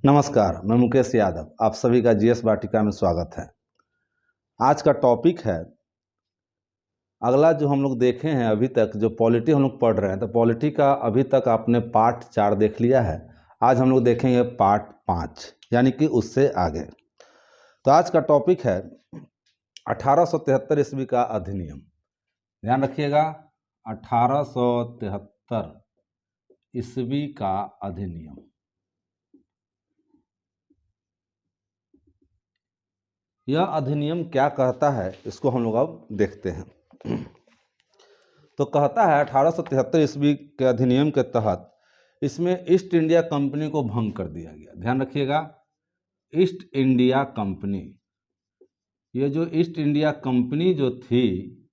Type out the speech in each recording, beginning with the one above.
नमस्कार, मैं मुकेश यादव। आप सभी का जीएस वाटिका में स्वागत है। आज का टॉपिक है अगला जो हम लोग देखे हैं अभी तक जो पॉलिटी हम लोग पढ़ रहे हैं, तो पॉलिटी का अभी तक आपने पार्ट 4 देख लिया है। आज हम लोग देखेंगे पार्ट 5 यानी कि उससे आगे। तो आज का टॉपिक है 1873 ईस्वी का अधिनियम। ध्यान रखिएगा, 1873 ईस्वी का अधिनियम। यह अधिनियम क्या कहता है इसको हम लोग अब देखते हैं। तो कहता है 1873 ईस्वी के अधिनियम के तहत इसमें ईस्ट इंडिया कंपनी को भंग कर दिया गया। ध्यान रखिएगा, ईस्ट इंडिया कंपनी, ये जो ईस्ट इंडिया कंपनी जो थी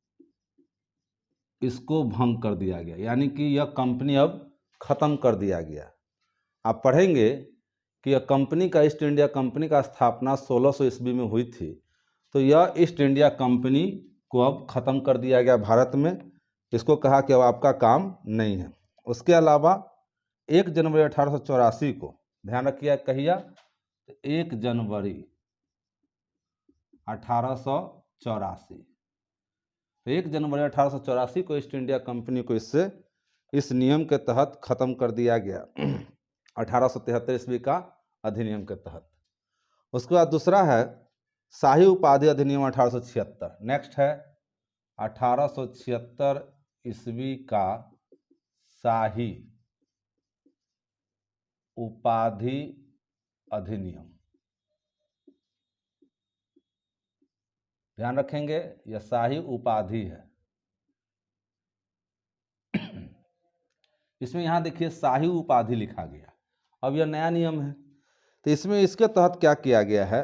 इसको भंग कर दिया गया, यानी कि यह कंपनी अब खत्म कर दिया गया। आप पढ़ेंगे कि यह कंपनी का ईस्ट इंडिया कंपनी का स्थापना 1600 ईस्वी में हुई थी। तो यह ईस्ट इंडिया कंपनी को अब खत्म कर दिया गया भारत में। इसको कहा कि अब आपका काम नहीं है। उसके अलावा 1 जनवरी 1884 को, ध्यान रखिए कहिया, 1 जनवरी 1884, 1 जनवरी 1884 को ईस्ट इंडिया कंपनी को इस नियम के तहत खत्म कर दिया गया, 1873 ईस्वी का अधिनियम के तहत। उसके बाद दूसरा है शाही उपाधि अधिनियम 1876। नेक्स्ट है 1876 ईस्वी का शाही उपाधि अधिनियम। ध्यान रखेंगे, यह शाही उपाधि है। इसमें यहां देखिए शाही उपाधि लिखा गया। अब यह नया नियम है, तो इसमें इसके तहत क्या किया गया है,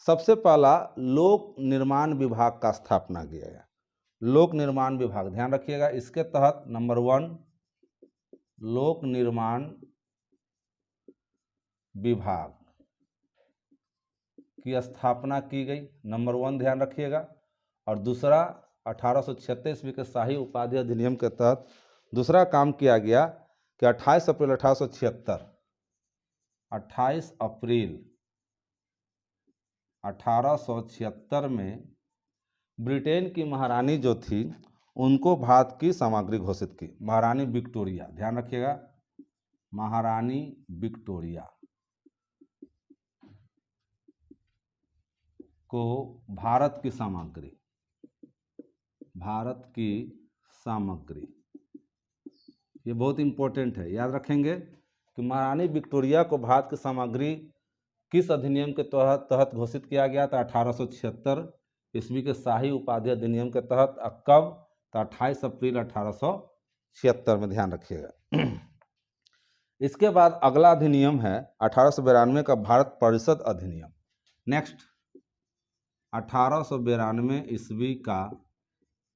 सबसे पहला लोक निर्माण विभाग का स्थापना किया गया। लोक निर्माण विभाग, ध्यान रखिएगा, इसके तहत नंबर 1 लोक निर्माण विभाग की स्थापना की गई, नंबर 1 ध्यान रखिएगा। और दूसरा 1876 ईस्वी के शाही उपाधि अधिनियम के तहत दूसरा काम किया गया कि 28 अप्रैल 1876 में ब्रिटेन की महारानी जो थी उनको भारत की सामग्री घोषित की। महारानी विक्टोरिया, ध्यान रखिएगा, महारानी विक्टोरिया को भारत की सामग्री, ये बहुत इंपॉर्टेंट है, याद रखेंगे कि महारानी विक्टोरिया को भारत की सामग्री किस अधिनियम के तहत घोषित किया गया था, 1876 ईस्वी के शाही उपाधि अधिनियम के तहत। कब? तो 28 अप्रैल 1876 में, ध्यान रखिएगा। इसके बाद अगला अधिनियम है 1892 का भारत परिषद अधिनियम। नेक्स्ट 1892 ईस्वी का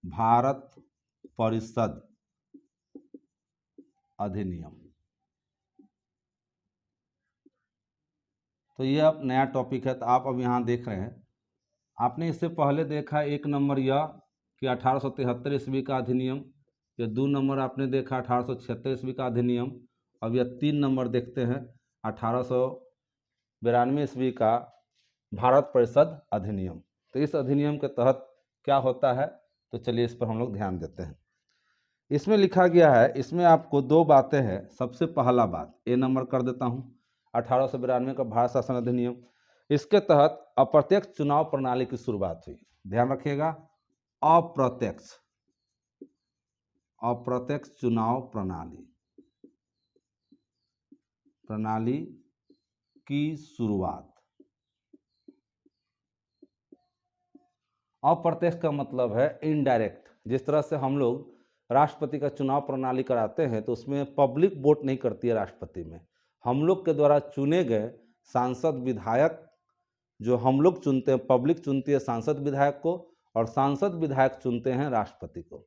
भारत परिषद अधिनियम। तो ये अब नया टॉपिक है, तो आप अब यहाँ देख रहे हैं। आपने इससे पहले देखा 1 नंबर यह कि 1873 ईस्वी का अधिनियम, यह 2 नंबर आपने देखा 1876 ईस्वी का अधिनियम। अब यह 3 नंबर देखते हैं 1892 ईस्वी का भारत परिषद अधिनियम। तो इस अधिनियम के तहत क्या होता है, तो चलिए इस पर हम लोग ध्यान देते हैं। इसमें लिखा गया है, इसमें आपको 2 बातें हैं। सबसे पहला बात ए नंबर कर देता हूँ, 1892 का भारत शासन अधिनियम, इसके तहत अप्रत्यक्ष चुनाव प्रणाली की शुरुआत हुई। ध्यान रखिएगा, अप्रत्यक्ष चुनाव प्रणाली की शुरुआत। अप्रत्यक्ष का मतलब है इनडायरेक्ट। जिस तरह से हम लोग राष्ट्रपति का चुनाव प्रणाली कराते हैं तो उसमें पब्लिक वोट नहीं करती है राष्ट्रपति में, हम लोग के द्वारा चुने गए सांसद विधायक जो हम लोग चुनते हैं, पब्लिक चुनती है सांसद विधायक को, और सांसद विधायक चुनते हैं राष्ट्रपति को।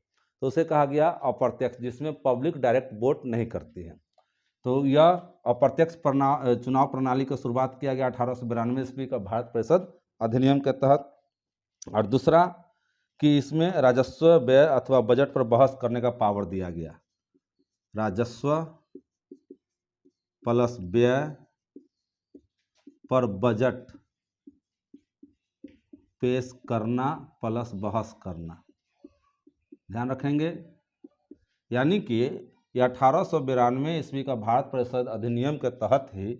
तो उसे कहा गया अप्रत्यक्ष, जिसमें पब्लिक डायरेक्ट वोट नहीं करती है। तो यह अप्रत्यक्ष चुनाव प्रणाली की शुरुआत किया गया 1892 ईस्वी का भारत परिषद अधिनियम के तहत। और दूसरा कि इसमें राजस्व व्यय अथवा बजट पर बहस करने का पावर दिया गया। राजस्व प्लस व्यय पर बजट पेश करना प्लस बहस करना। ध्यान रखेंगे, यानी कि ये 1892 ईस्वी का भारत परिषद अधिनियम के तहत ही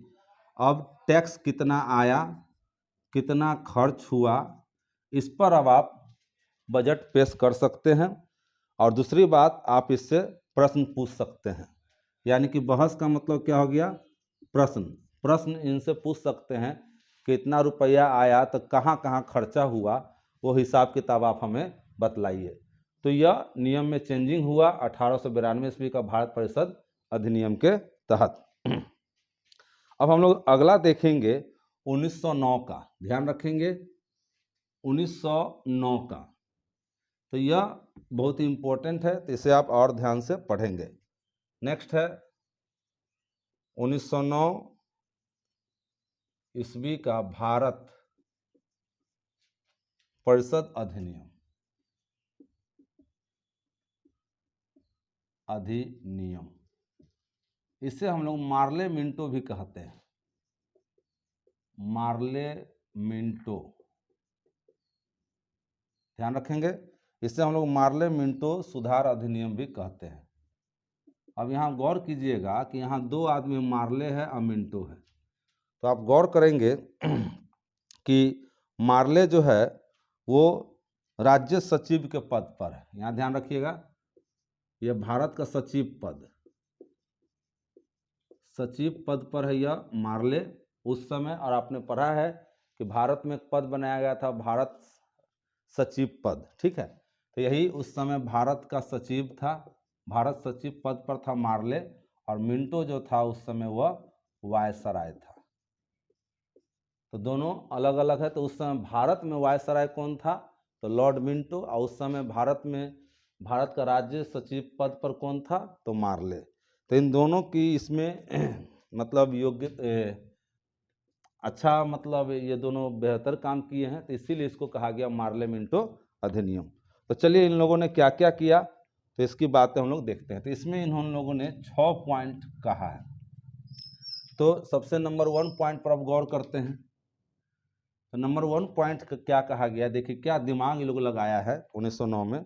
अब टैक्स कितना आया, कितना खर्च हुआ, इस पर अब आप बजट पेश कर सकते हैं। और दूसरी बात, आप इससे प्रश्न पूछ सकते हैं। यानी कि बहस का मतलब क्या हो गया, प्रश्न। प्रश्न इनसे पूछ सकते हैं कितना रुपया आया, तो कहाँ कहाँ खर्चा हुआ, वो हिसाब किताब आप हमें बतलाइए। तो यह नियम में चेंजिंग हुआ 1892 ईस्वी का भारत परिषद अधिनियम के तहत। अब हम लोग अगला देखेंगे 1909 का। ध्यान रखेंगे 1909 का, तो यह बहुत ही इंपॉर्टेंट है, तो इसे आप और ध्यान से पढ़ेंगे। नेक्स्ट है 1909 ईस्वी का भारत परिषद अधिनियम। इसे हम लोग मार्ले मिंटो भी कहते हैं, मार्ले मिंटो। ध्यान रखेंगे, इसे हम लोग मार्ले मिंटो सुधार अधिनियम भी कहते हैं। अब यहाँ गौर कीजिएगा कि यहाँ दो आदमी मार्ले है और मिंटो है। तो आप गौर करेंगे कि मार्ले जो है वो राज्य सचिव के पद पर है। यहाँ ध्यान रखिएगा, यह भारत का सचिव पद, सचिव पद पर है यह मार्ले उस समय। और आपने पढ़ा है कि भारत में एक पद बनाया गया था, भारत सचिव पद, ठीक है। तो यही उस समय भारत का सचिव था, भारत सचिव पद पर था मार्ले। और मिंटो जो था उस समय वह वायसराय था। तो दोनों अलग अलग है। तो उस समय भारत में वायसराय कौन था, तो लॉर्ड मिंटो। और उस समय भारत में भारत का राज्य सचिव पद पर कौन था, तो मार्ले। तो इन दोनों की इसमें मतलब योग्य अच्छा, मतलब ये दोनों बेहतर काम किए हैं, तो इसीलिए इसको कहा गया मार्ले मिंटो अधिनियम। तो चलिए इन लोगों ने क्या क्या किया, तो इसकी बातें हम लोग देखते हैं। तो इसमें इन लोगों ने 6 पॉइंट कहा है। तो सबसे नंबर 1 पॉइंट पर अब गौर करते हैं। तो नंबर 1 पॉइंट क्या कहा गया, देखिए क्या दिमाग ये लोग लगाया है 1909 में।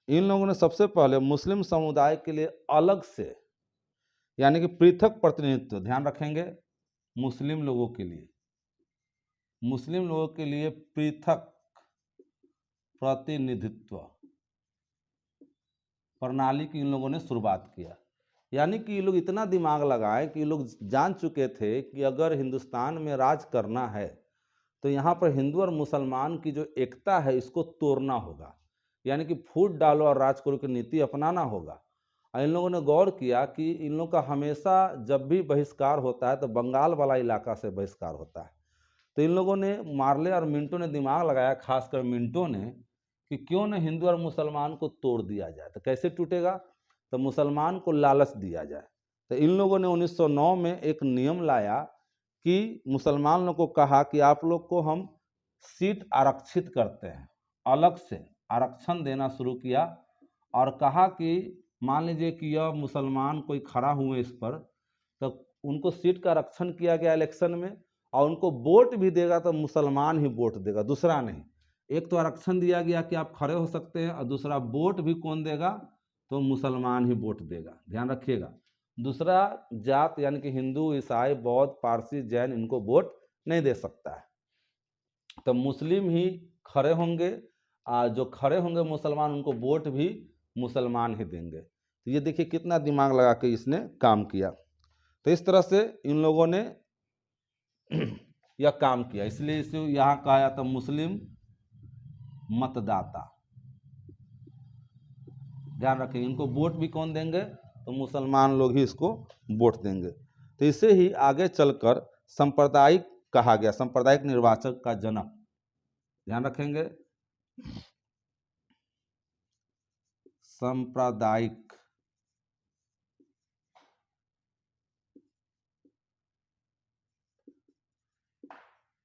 इन लोगों ने सबसे पहले मुस्लिम समुदाय के लिए अलग से, यानी कि पृथक प्रतिनिधित्व, ध्यान रखेंगे, मुस्लिम लोगों के लिए, मुस्लिम लोगों के लिए पृथक प्रतिनिधित्व प्रणाली की इन लोगों ने शुरुआत किया। यानी कि ये लोग इतना दिमाग लगाए कि ये लोग जान चुके थे कि अगर हिंदुस्तान में राज करना है तो यहाँ पर हिंदू और मुसलमान की जो एकता है इसको तोड़ना होगा। यानी कि फूट डालो और राज करो की नीति अपनाना होगा। और इन लोगों ने गौर किया कि इन लोगों का हमेशा जब भी बहिष्कार होता है तो बंगाल वाला इलाका से बहिष्कार होता है। तो इन लोगों ने, मार्ले और मिंटो ने दिमाग लगाया, खासकर मिंटो ने, कि क्यों न हिंदू और मुसलमान को तोड़ दिया जाए। तो कैसे टूटेगा, तो मुसलमान को लालच दिया जाए। तो इन लोगों ने 1909 में एक नियम लाया कि मुसलमान लोग को कहा कि आप लोग को हम सीट आरक्षित करते हैं, अलग से आरक्षण देना शुरू किया। और कहा कि मान लीजिए कि यह मुसलमान कोई खड़ा हुए इस पर, तो उनको सीट का आरक्षण किया गया इलेक्शन में। और उनको वोट भी देगा तो मुसलमान ही वोट देगा, दूसरा नहीं। एक तो आरक्षण दिया गया कि आप खड़े हो सकते हैं, और दूसरा वोट भी कौन देगा, तो मुसलमान ही वोट देगा। ध्यान रखिएगा, दूसरा जात यानी कि हिंदू, ईसाई, बौद्ध, पारसी, जैन, इनको वोट नहीं दे सकता है। तो मुस्लिम ही खड़े होंगे, जो खड़े होंगे मुसलमान, उनको वोट भी मुसलमान ही देंगे। तो ये देखिए कितना दिमाग लगा के इसने काम किया। तो इस तरह से इन लोगों ने यह काम किया, इसलिए इसे यहाँ कहा जाता मुस्लिम मतदाता। ध्यान रखेंगे, इनको वोट भी कौन देंगे, तो मुसलमान लोग ही इसको वोट देंगे। तो इसे ही आगे चलकर सांप्रदायिक कहा गया, सांप्रदायिक निर्वाचन का जनक। ध्यान रखेंगे, सांप्रदायिक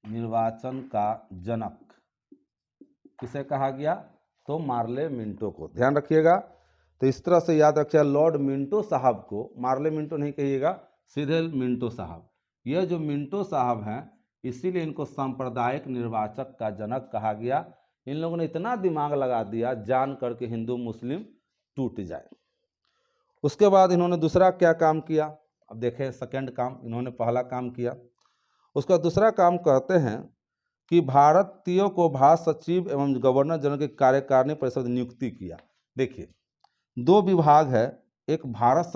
निर्वाचन का जनक किसे कहा गया, तो मार्ले मिंटो को। ध्यान रखिएगा, तो इस तरह से याद रखिएगा, लॉर्ड मिंटो साहब को, मार्ले मिंटो नहीं कहिएगा, सीधे मिंटो साहब। यह जो मिंटो साहब हैं, इसीलिए इनको सांप्रदायिक निर्वाचक का जनक कहा गया। इन लोगों ने इतना दिमाग लगा दिया जान करके हिंदू मुस्लिम टूट जाए। उसके बाद इन्होंने दूसरा क्या काम किया, अब देखें सेकंड काम। इन्होंने पहला काम किया, उसका दूसरा काम कहते हैं कि भारतीयों को भारत सचिव एवं गवर्नर जनरल की कार्यकारिणी परिषद नियुक्ति किया। देखिए दो विभाग है, एक भारत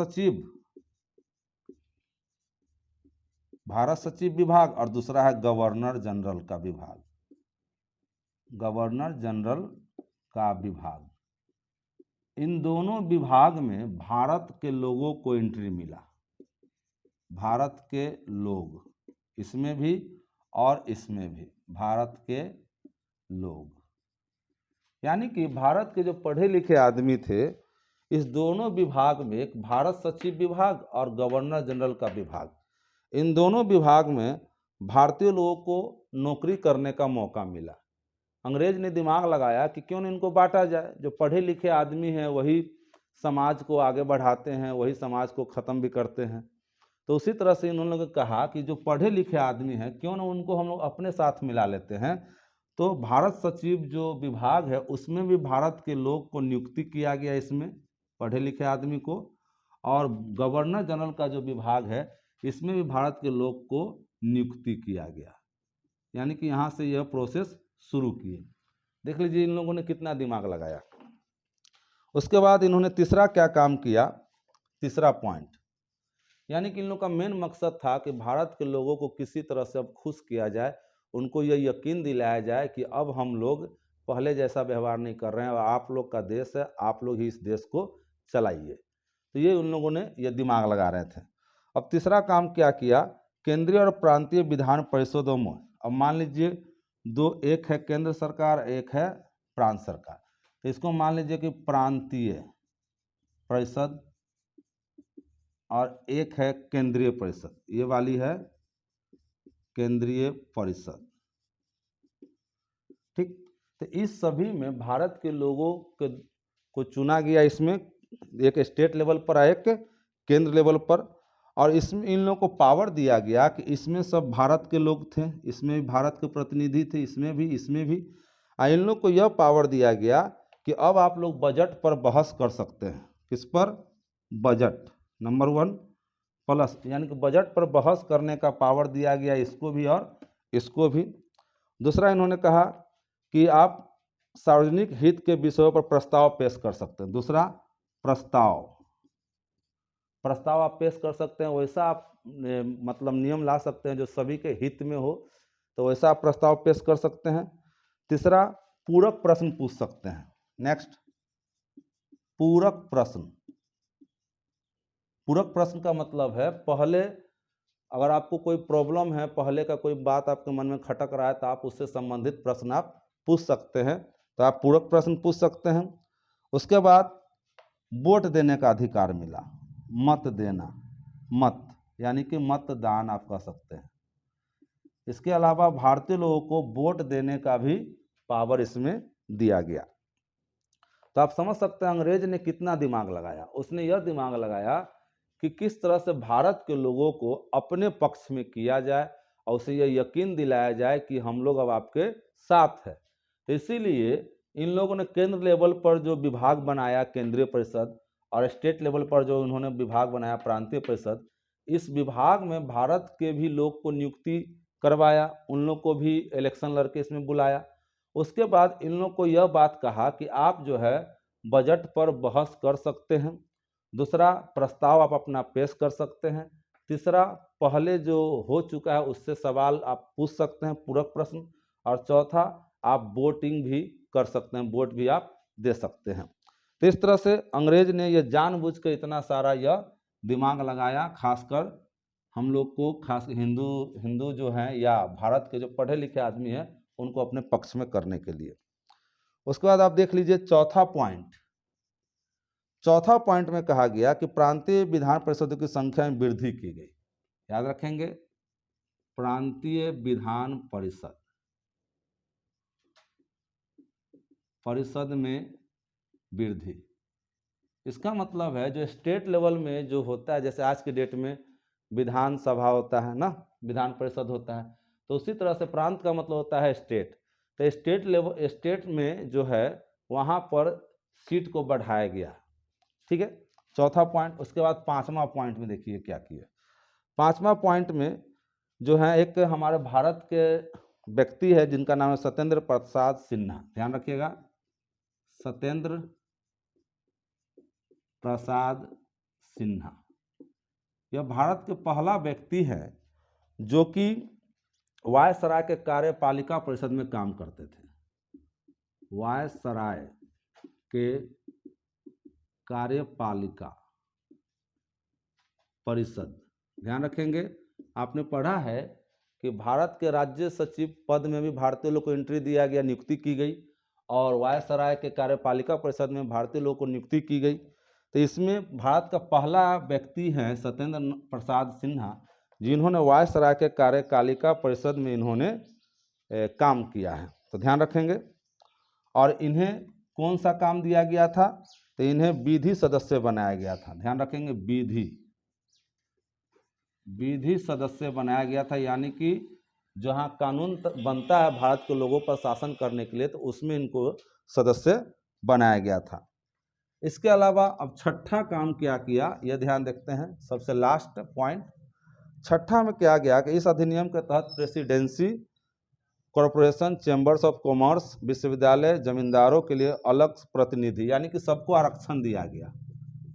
सचिव विभाग और दूसरा है गवर्नर जनरल का विभाग। गवर्नर जनरल का विभाग, इन दोनों विभाग में भारत के लोगों को एंट्री मिला। भारत के लोग, इसमें भी और इसमें भी भारत के लोग, यानी कि भारत के जो पढ़े लिखे आदमी थे, इस दोनों विभाग में, एक भारत सचिव विभाग और गवर्नर जनरल का विभाग, इन दोनों विभाग में भारतीय लोगों को नौकरी करने का मौका मिला। अंग्रेज ने दिमाग लगाया कि क्यों न इनको बांटा जाए। जो पढ़े लिखे आदमी हैं वही समाज को आगे बढ़ाते हैं, वही समाज को ख़त्म भी करते हैं। तो उसी तरह से इन लोगों ने कहा कि जो पढ़े लिखे आदमी हैं क्यों न उनको हम लोग अपने साथ मिला लेते हैं। तो भारत सचिव जो विभाग है उसमें भी भारत के लोग को नियुक्ति किया गया, इसमें पढ़े लिखे आदमी को। और गवर्नर जनरल का जो विभाग है इसमें भी भारत के लोग को नियुक्ति किया गया, यानी कि यहाँ से यह प्रोसेस शुरू किए। देख लीजिए इन लोगों ने कितना दिमाग लगाया। उसके बाद इन्होंने तीसरा क्या काम किया, तीसरा पॉइंट, यानी कि इन लोगों का मेन मकसद था कि भारत के लोगों को किसी तरह से अब खुश किया जाए, उनको यह यकीन दिलाया जाए कि अब हम लोग पहले जैसा व्यवहार नहीं कर रहे हैं और आप लोग का देश है, आप लोग ही इस देश को चलाइए। तो ये उन लोगों ने ये दिमाग लगा रहे थे। अब तीसरा काम क्या किया, केंद्रीय और प्रांतीय विधान परिषदों में, अब मान लीजिए दो, एक है केंद्र सरकार, एक है प्रांत सरकार, तो इसको मान लीजिए कि प्रांतीय परिषद और एक है केंद्रीय परिषद, ये वाली है केंद्रीय परिषद, ठीक। तो इस सभी में भारत के लोगों को चुना गया, इसमें एक स्टेट लेवल पर है, एक केंद्र लेवल पर, और इसमें इन लोगों को पावर दिया गया कि इसमें सब भारत के लोग थे, इसमें भी भारत के प्रतिनिधि थे, इसमें भी इन लोग को यह पावर दिया गया कि अब आप लोग बजट पर बहस कर सकते हैं। किस पर? बजट, नंबर 1 प्लस, यानी कि बजट पर बहस करने का पावर दिया गया इसको भी और इसको भी। दूसरा इन्होंने कहा कि आप सार्वजनिक हित के विषयों पर प्रस्ताव पेश कर सकते हैं। दूसरा प्रस्ताव आप पेश कर सकते हैं, वैसा आप मतलब नियम ला सकते हैं जो सभी के हित में हो, तो वैसा आप प्रस्ताव पेश कर सकते हैं। तीसरा पूरक प्रश्न पूछ सकते हैं। नेक्स्ट पूरक प्रश्न का मतलब है पहले अगर आपको कोई प्रॉब्लम है, पहले का कोई बात आपके मन में खटक रहा है तो आप उससे संबंधित प्रश्न आप पूछ सकते हैं, तो आप पूरक प्रश्न पूछ सकते हैं। उसके बाद वोट देने का अधिकार मिला, मत देना, मत यानी कि मतदान आप कह सकते हैं। इसके अलावा भारतीय लोगों को वोट देने का भी पावर इसमें दिया गया। तो आप समझ सकते हैं अंग्रेज ने कितना दिमाग लगाया। उसने यह दिमाग लगाया कि किस तरह से भारत के लोगों को अपने पक्ष में किया जाए और उसे यह यकीन दिलाया जाए कि हम लोग अब आपके साथ है। तो इसीलिए इन लोगों ने केंद्र लेवल पर जो विभाग बनाया केंद्रीय परिषद, और स्टेट लेवल पर जो उन्होंने विभाग बनाया प्रांतीय परिषद, इस विभाग में भारत के भी लोग को नियुक्ति करवाया, उन लोग को भी इलेक्शन लड़के इसमें बुलाया। उसके बाद इन लोग को यह बात कहा कि आप जो है बजट पर बहस कर सकते हैं। दूसरा प्रस्ताव आप अपना पेश कर सकते हैं। तीसरा पहले जो हो चुका है उससे सवाल आप पूछ सकते हैं, पूरक प्रश्न। और चौथा आप वोटिंग भी कर सकते हैं, वोट भी आप दे सकते हैं। तो इस तरह से अंग्रेज ने यह जानबूझकर इतना सारा यह दिमाग लगाया, खासकर हम लोग को, खास हिंदू जो हैं या भारत के जो पढ़े लिखे आदमी हैं उनको अपने पक्ष में करने के लिए। उसके बाद आप देख लीजिए चौथा पॉइंट में कहा गया कि प्रांतीय विधान परिषदों की संख्या में वृद्धि की गई। याद रखेंगे, प्रांतीय विधान परिषद में वृद्धि। इसका मतलब है जो स्टेट लेवल में जो होता है, जैसे आज के डेट में विधानसभा होता है ना, विधान परिषद होता है, तो उसी तरह से प्रांत का मतलब होता है स्टेट। तो स्टेट लेवल, स्टेट में जो है वहाँ पर सीट को बढ़ाया गया। ठीक है, चौथा पॉइंट। उसके बाद पांचवा पॉइंट में देखिए क्या किया। पांचवा पॉइंट में जो है एक हमारे भारत के व्यक्ति है जिनका नाम है सत्येंद्र प्रसाद सिन्हा। ध्यान रखिएगा, सत्येंद्र प्रसाद सिन्हा। यह भारत के पहला व्यक्ति है जो कि वायसराय के कार्यपालिका परिषद में काम करते थे। वायसराय के कार्यपालिका परिषद, ध्यान रखेंगे। आपने पढ़ा है कि भारत के राज्य सचिव पद में भी भारतीय लोगों को एंट्री दिया गया, नियुक्ति की गई, और वायसराय के कार्यपालिका परिषद में भारतीय लोगों को नियुक्ति की गई। तो इसमें भारत का पहला व्यक्ति है सत्येंद्र प्रसाद सिन्हा, जिन्होंने वायसराय के कार्यपालिका परिषद में इन्होंने काम किया है। तो ध्यान रखेंगे। और इन्हें कौन सा काम दिया गया था? तो इन्हें विधि सदस्य बनाया गया था। ध्यान रखेंगे, विधि सदस्य बनाया गया था, यानी कि जहां कानून बनता है भारत के लोगों पर शासन करने के लिए, तो उसमें इनको सदस्य बनाया गया था। इसके अलावा अब छठा काम क्या किया, यह ध्यान देखते हैं, सबसे लास्ट पॉइंट। छठा में क्या गया कि इस अधिनियम के तहत presidency, corporation, chambers of commerce, विश्वविद्यालय, जमींदारों के लिए अलग प्रतिनिधि, यानी कि सबको आरक्षण दिया गया।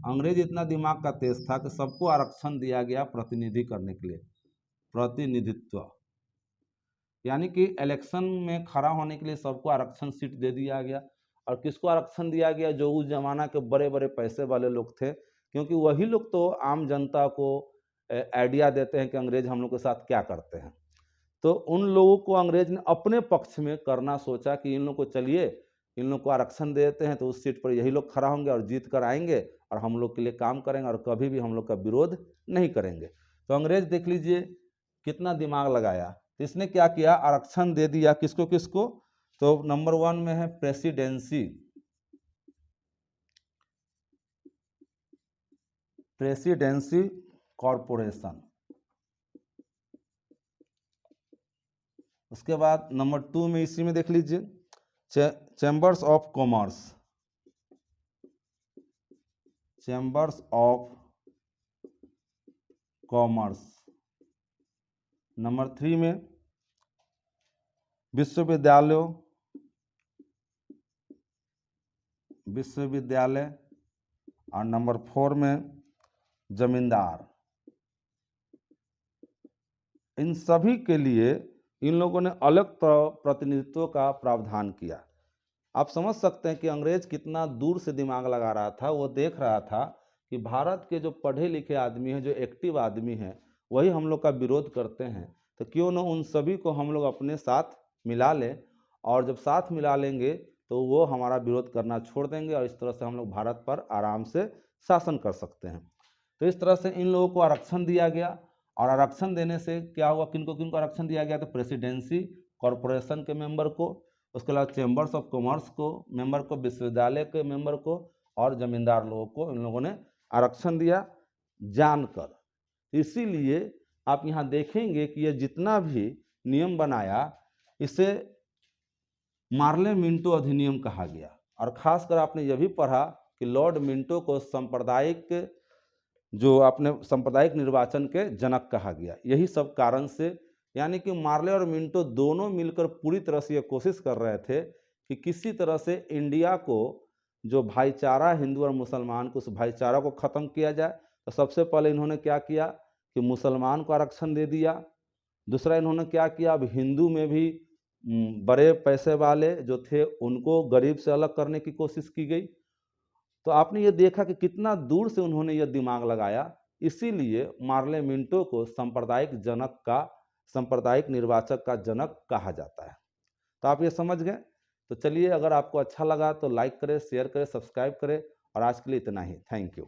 अंग्रेज इतना दिमाग का तेज था कि सबको आरक्षण दिया गया प्रतिनिधि करने के लिए, प्रतिनिधित्व, यानी कि इलेक्शन में खड़ा होने के लिए सबको आरक्षण सीट दे दिया गया। और किसको आरक्षण दिया गया? जो उस जमाना के बड़े बड़े पैसे वाले लोग थे, क्योंकि वही लोग तो आम जनता को आइडिया देते हैं कि अंग्रेज हम लोग के साथ क्या करते हैं। तो उन लोगों को अंग्रेज ने अपने पक्ष में करना सोचा कि इन लोग को चलिए, इन लोग को आरक्षण दे देते हैं, तो उस सीट पर यही लोग खड़ा होंगे और जीत कर आएंगे और हम लोग के लिए काम करेंगे और कभी भी हम लोग का विरोध नहीं करेंगे। तो अंग्रेज देख लीजिए कितना दिमाग लगाया। तो इसने क्या किया? आरक्षण दे दिया। किसको किसको? तो नंबर 1 में है प्रेसिडेंसी, प्रेसिडेंसी कॉरपोरेशन। उसके बाद नंबर 2 में इसी में देख लीजिए chambers of commerce, chambers of commerce. Number 3 में विश्वविद्यालय, विश्वविद्यालय। और नंबर 4 में जमींदार। इन सभी के लिए इन लोगों ने अलग प्रतिनिधित्व का प्रावधान किया। आप समझ सकते हैं कि अंग्रेज कितना दूर से दिमाग लगा रहा था। वो देख रहा था कि भारत के जो पढ़े लिखे आदमी हैं, जो एक्टिव आदमी हैं, वही हम लोग का विरोध करते हैं, तो क्यों न उन सभी को हम लोग अपने साथ मिला लें, और जब साथ मिला लेंगे तो वो हमारा विरोध करना छोड़ देंगे और इस तरह से हम लोग भारत पर आराम से शासन कर सकते हैं। तो इस तरह से इन लोगों को आरक्षण दिया गया। और आरक्षण देने से क्या हुआ? किनको किनको आरक्षण दिया गया? तो प्रेसिडेंसी कॉरपोरेशन के मेंबर को, उसके अलावा चैम्बर्स ऑफ कॉमर्स को मेंबर को, विश्वविद्यालय के मेंबर को, और जमींदार लोगों को इन लोगों ने आरक्षण दिया जानकर। इसीलिए आप यहाँ देखेंगे कि ये जितना भी नियम बनाया, इसे मार्ले मिंटो अधिनियम कहा गया। और खासकर आपने यह भी पढ़ा कि लॉर्ड मिंटो को सांप्रदायिक, जो आपने सांप्रदायिक निर्वाचन के जनक कहा गया। यही सब कारण से, यानी कि मार्ले और मिंटो दोनों मिलकर पूरी तरह से ये कोशिश कर रहे थे कि किसी तरह से इंडिया को, जो भाईचारा हिंदू और मुसलमान को, उस भाईचारा को ख़त्म किया जाए। तो सबसे पहले इन्होंने क्या किया कि मुसलमान को आरक्षण दे दिया। दूसरा इन्होंने क्या किया, अब हिंदू में भी बड़े पैसे वाले जो थे उनको गरीब से अलग करने की कोशिश की गई। तो आपने ये देखा कि कितना दूर से उन्होंने ये दिमाग लगाया। इसीलिए मार्ले मिंटो को सांप्रदायिक जनक का, सांप्रदायिक निर्वाचक का जनक कहा जाता है। तो आप ये समझ गए। तो चलिए, अगर आपको अच्छा लगा तो लाइक करें, शेयर करें, सब्सक्राइब करें। और आज के लिए इतना ही। Thank you.